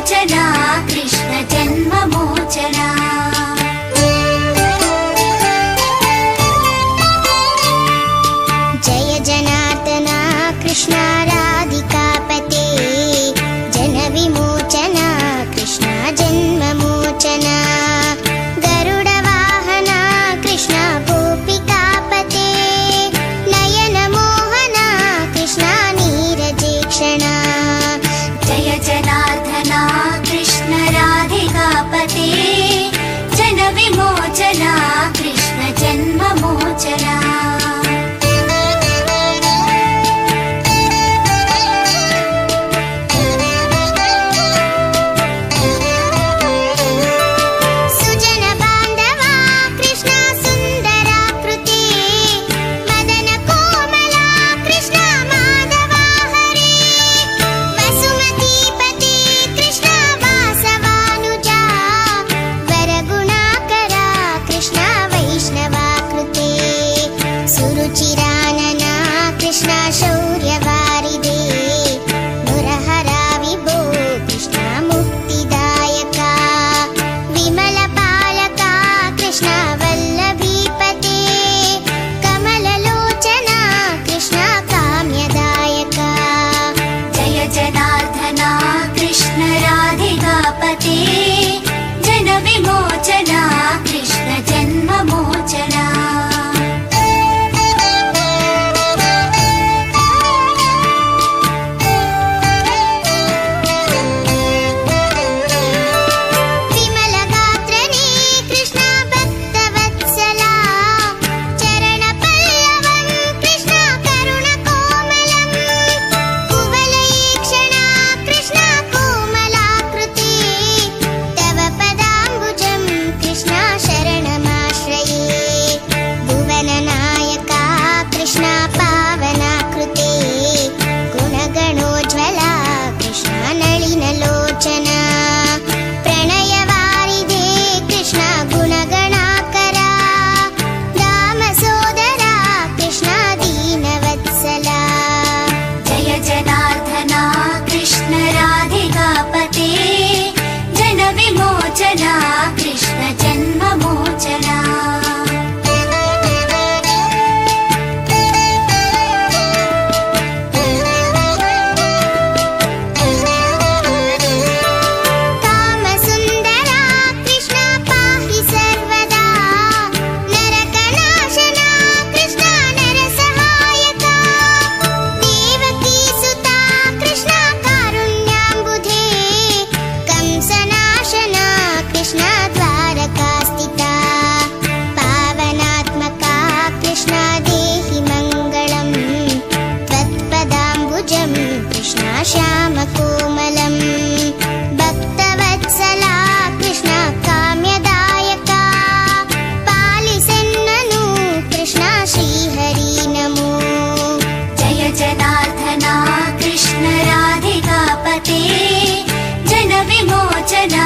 जनविमोचना कृष्ण जन्ममोचना। जय जनार्दना कृष्ण राधिकापते जनविमोचना कृष्ण जन्ममोचना। गरुडवाहना कृष्ण गोपिकापते नयनमोहना कृष्ण नीरजेक्षणा। जय जनार्दना कृष्ण राधिकापते जनविमोचना कृष्ण जन्ममोचना। सुरुचिरानना कृष्ण शौर्यवारिदे मुरहरा विभो कृष्ण मुक्तिदायका। विमलपालका कृष्ण वल्लभीपते कमललोचना कृष्ण काम्यदायका। जय जनार्दना कृष्ण राधिकापते जनविमोचना कृष्ण जन्ममोचना। जनविमोचना कृष्ण जन्ममोचना। कामसुन्दरा कृष्ण पाहि सर्वदा नरकनाशना कृष्ण नरसहायका। देवकीसुता कृष्ण कारुण्याम्बुधे कंसनाशना कृष्ण द्वारकास्थिता। पावनात्मका कृष्ण देहि मङ्गलम् त्वत्पदाम्बुजं कृष्ण श्यामकोमलम्। भक्तवत्सला कृष्ण काम्यदायका पालिसेन्ननु कृष्ण श्रीहरि नमो। जय जनार्दना कृष्ण राधिकापते जनविमोचना